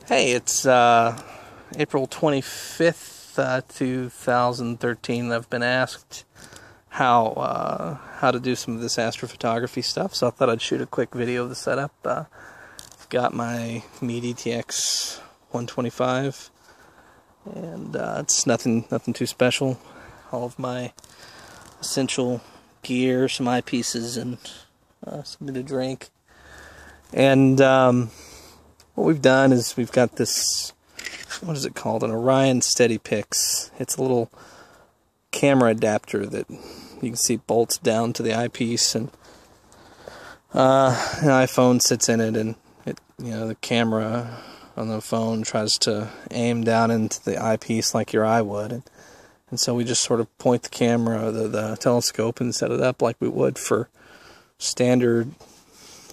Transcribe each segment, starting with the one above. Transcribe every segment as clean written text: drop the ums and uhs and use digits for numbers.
Hey, it's April 25th, 2013. I've been asked how to do some of this astrophotography stuff, so I thought I'd shoot a quick video of the setup. I've got my Meade ETX 125, and it's nothing too special. All of my essential gear, some eyepieces, and something to drink. And what we've done is we've got this, what is it called? An Orion Steady Pix. It's a little camera adapter that you can see bolts down to the eyepiece, and an iPhone sits in it, and the camera on the phone tries to aim down into the eyepiece like your eye would, and so we just sort of point the camera, the telescope, and set it up like we would for standard,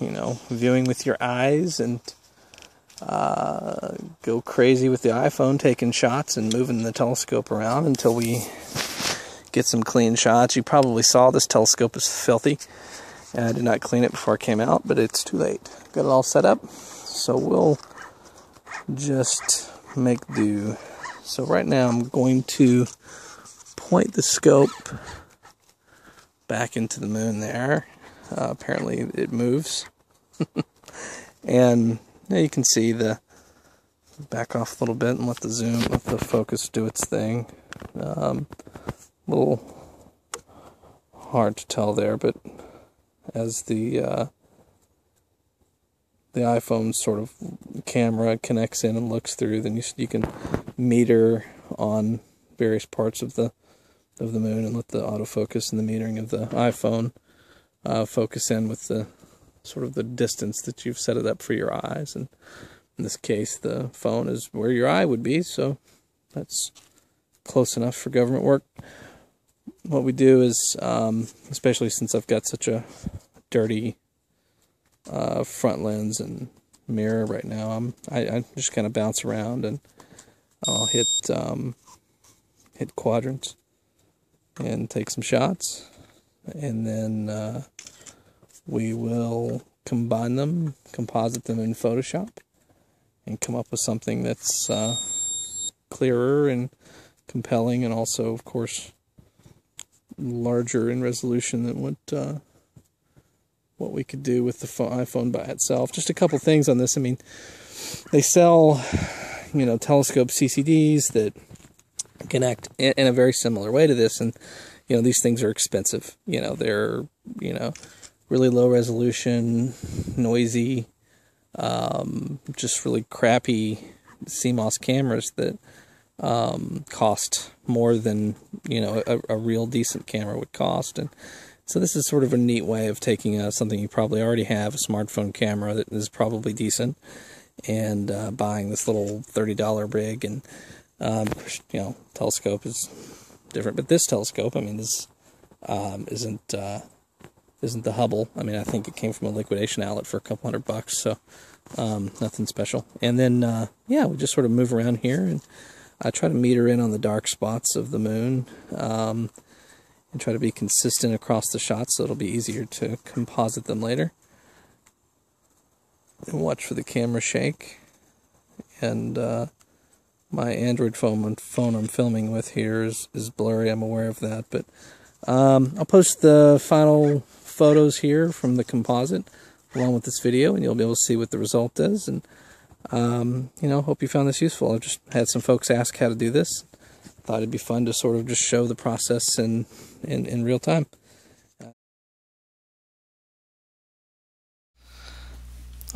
viewing with your eyes, and go crazy with the iPhone, taking shots and moving the telescope around until we get some clean shots. You probably saw this telescope is filthy, and I did not clean it before I came out, but it's too late. Got it all set up, so we'll just make do. So right now I'm going to point the scope back into the moon there. Apparently it moves. And now you can see the back off a little bit and let the focus do its thing. A little hard to tell there, but as the iPhone sort of camera connects in and looks through, then you can meter on various parts of the moon and let the autofocus and the metering of the iPhone focus in with the sort of the distance that you've set it up for your eyes. And in this case, the phone is where your eye would be, so that's close enough for government work. What we do is, especially since I've got such a dirty front lens and mirror right now, I just kind of bounce around, and I'll hit quadrants and take some shots, and then we will composite them in Photoshop, and come up with something that's clearer and compelling, and also, of course, larger in resolution than what we could do with the iPhone by itself. Just a couple things on this. I mean, they sell, telescope CCDs that connect in a very similar way to this, and these things are expensive. They're really low resolution, noisy, just really crappy CMOS cameras that cost more than a real decent camera would cost. And so this is sort of a neat way of taking something you probably already have, a smartphone camera that is probably decent, and buying this little $30 rig. And telescope is different, but this telescope, I mean, this isn't the Hubble. I mean, I think it came from a liquidation outlet for a couple $100, so nothing special. And then we just sort of move around here, and I try to meter in on the dark spots of the moon, and try to be consistent across the shots so it'll be easier to composite them later. And watch for the camera shake. And my Android phone I'm filming with here is blurry. I'm aware of that, but I'll post the final photos here from the composite along with this video, and you'll be able to see what the result is. And hope you found this useful. I've just had some folks ask how to do this. Thought it'd be fun to sort of just show the process in real time.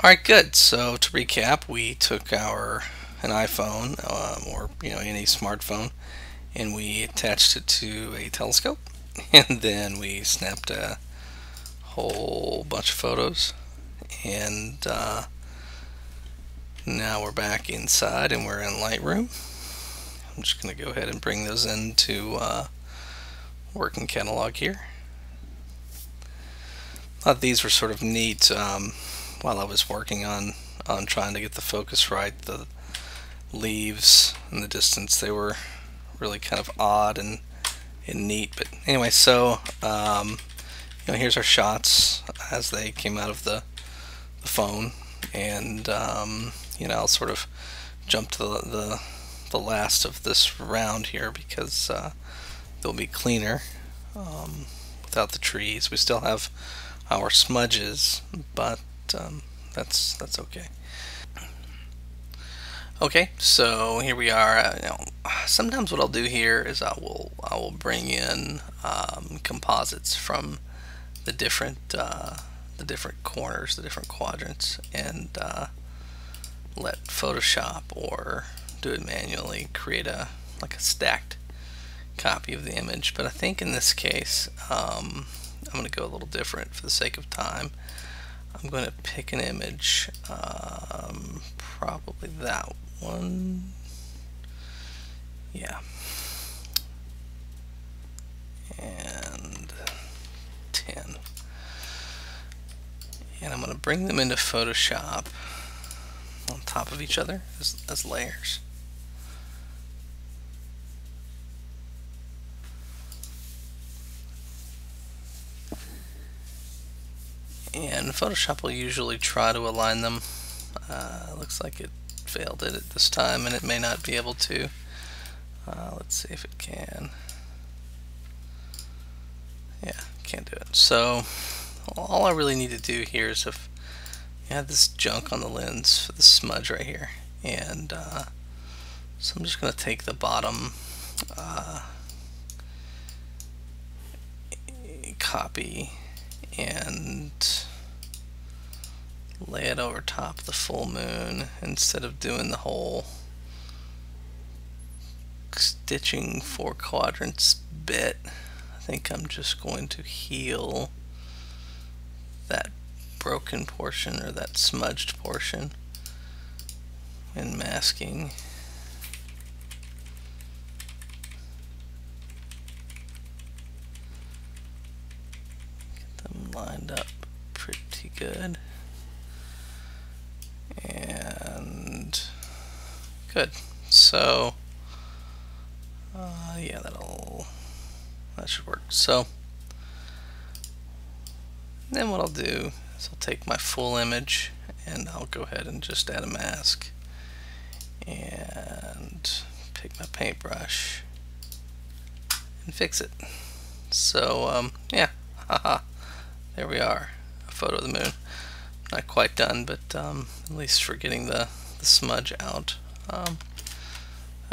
Alright, good. So to recap, we took an iPhone, or any smartphone, and we attached it to a telescope, and then we snapped a whole bunch of photos, and now we're back inside and we're in Lightroom. I'm just going to go ahead and bring those into working catalog here. I thought these were sort of neat while I was working on trying to get the focus right. The leaves and the distance, they were really kind of odd and neat. But anyway, so here's our shots as they came out of the phone, and I'll sort of jump to the last of this round here because they'll be cleaner without the trees. We still have our smudges, but that's okay. Okay, so here we are. Sometimes what I'll do here is I will bring in composites from the different corners, the different quadrants, and let Photoshop or do it manually create a stacked copy of the image. But I think in this case I'm going to go a little different for the sake of time. I'm going to pick an image, probably that one. Yeah. And 10. And I'm going to bring them into Photoshop on top of each other as layers. And Photoshop will usually try to align them. Looks like it failed it at this time, and it may not be able to. Let's see if it can. Yeah, can't do it. So all I really need to do here is if you have this junk on the lens for the smudge right here, and so I'm just going to take the bottom copy and lay it over top of the full moon instead of doing the whole stitching 4 quadrants bit. I think I'm just going to heal that broken portion or that smudged portion and masking. Get them lined up pretty good. And good. So yeah, that should work. So then what I'll do is I'll take my full image and I'll go ahead and just add a mask and pick my paintbrush and fix it. So yeah, haha, there we are, a photo of the moon. Not quite done, but at least for getting the smudge out, that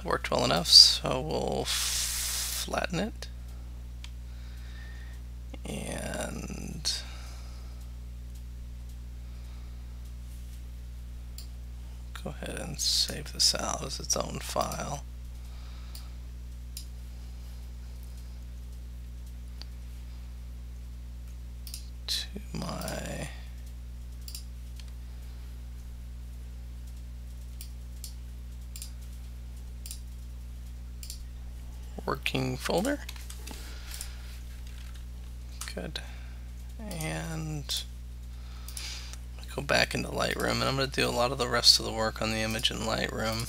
worked well enough. So we'll flatten it and go ahead and save this out as its own file. To my working folder. Good. And go back into Lightroom, and I'm going to do a lot of the rest of the work on the image in Lightroom.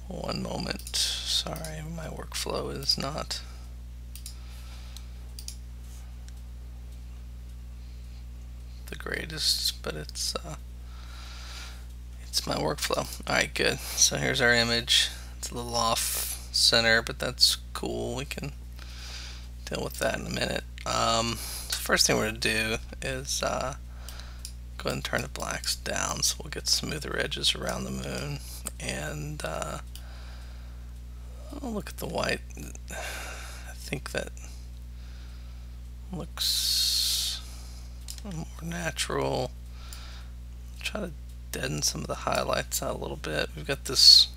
One moment. Sorry, my workflow is not the greatest, but it's my workflow. Alright, good. So here's our image. It's a little off center, but that's cool. We can deal with that in a minute. The first thing we're going to do is go ahead and turn the blacks down so we'll get smoother edges around the moon. And I'll look at the white. I think that looks more natural. Try to deaden some of the highlights out a little bit. We've got this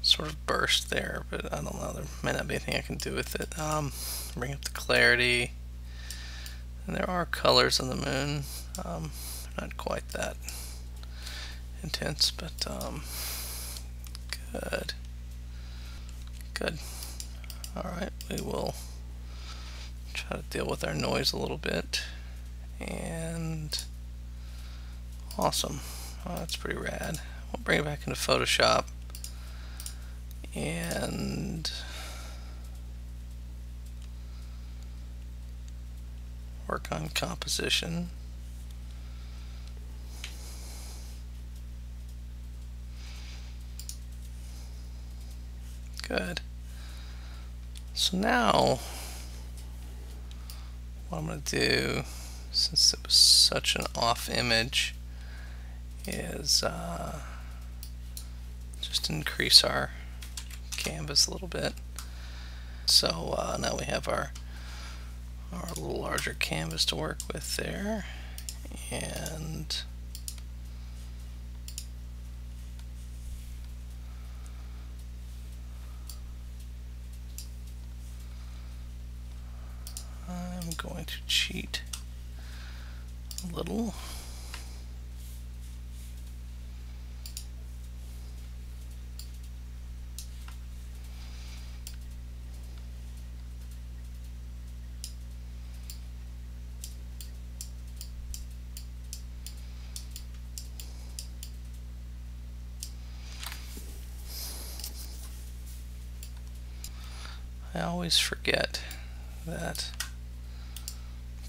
sort of burst there, but I don't know, there may not be anything I can do with it. Bring up the clarity, and there are colors on the moon. Not quite that intense, but good. Alright, we will try to deal with our noise a little bit. And awesome. Oh, that's pretty rad. We'll bring it back into Photoshop and work on composition. So now, what I'm going to do, since it was such an off image, is just increase our canvas a little bit. So now we have our little larger canvas to work with there, and I'm going to cheat a little. I always forget that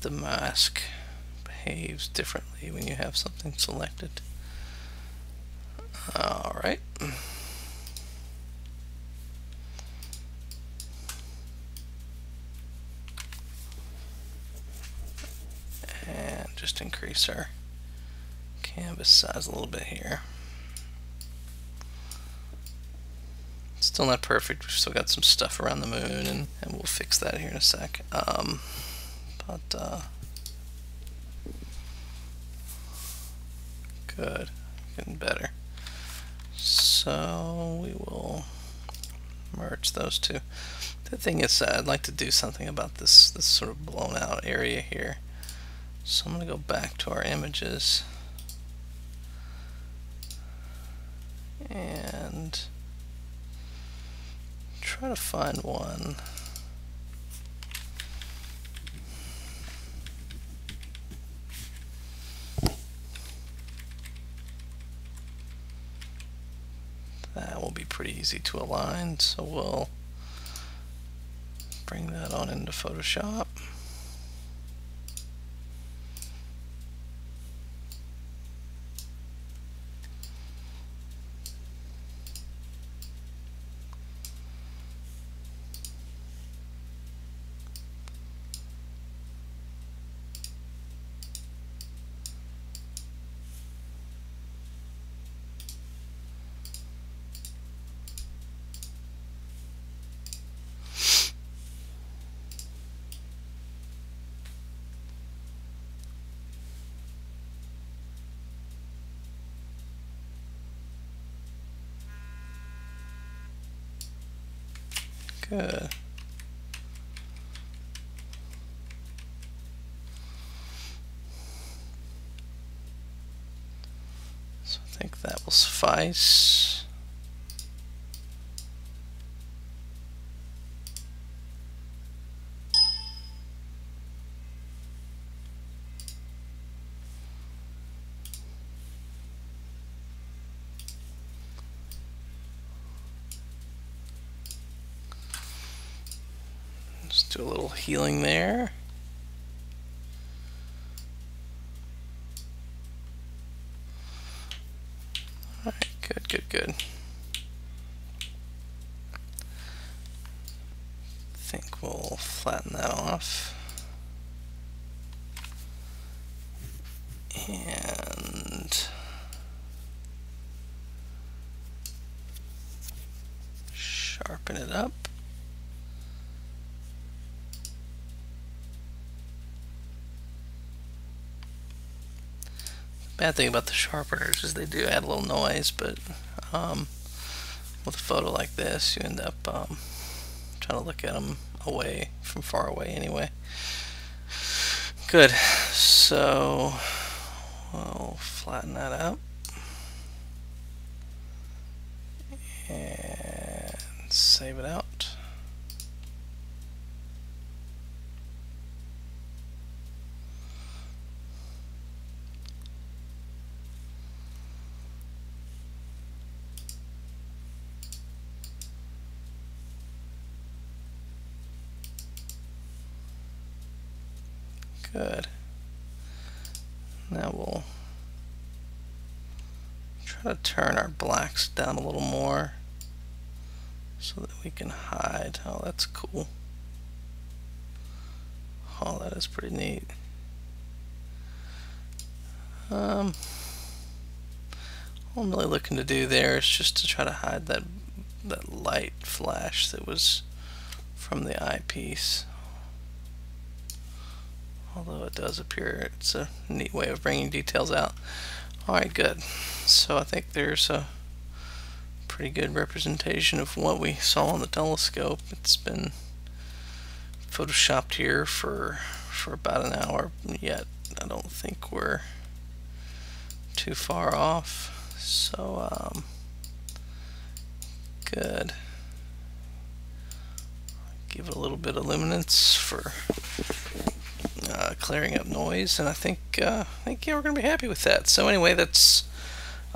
the mask behaves differently when you have something selected. Alright. And just increase our canvas size a little bit here. Still not perfect, we've still got some stuff around the moon, and we'll fix that here in a sec. Good, getting better. So we will merge those two. The thing is, I'd like to do something about this sort of blown out area here. So I'm going to go back to our images and try to find one that will be pretty easy to align. So we'll bring that on into Photoshop. Good. So I think that will suffice. Just do a little healing there. Alright, good, good, good. I think we'll flatten that off. And sharpen it up. Bad thing about the sharpeners is they do add a little noise, but with a photo like this, you end up trying to look at them away from far away anyway. Good. So we'll flatten that out and save it out. Good. Now we'll try to turn our blacks down a little more so that we can hide. Oh, that's cool. Oh, that is pretty neat. All I'm really looking to do there is just to try to hide that light flash that was from the eyepiece. Although it does appear it's a neat way of bringing details out. Alright, good. So I think there's a pretty good representation of what we saw on the telescope. It's been photoshopped here for about an hour, yet I don't think we're too far off. So good. Give it a little bit of luminance for clearing up noise, and I think yeah, we're gonna be happy with that. So anyway, that's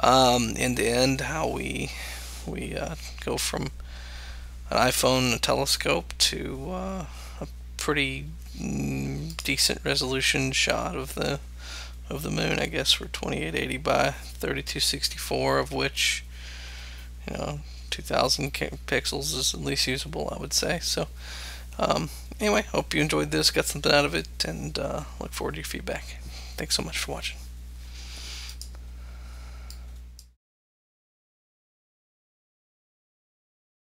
end to end how we go from an iPhone a telescope to a pretty decent resolution shot of the moon. I guess for 2880 by 3264, of which 2000 pixels is at least usable, I would say. So anyway, hope you enjoyed this, got something out of it, and look forward to your feedback. Thanks so much for watching.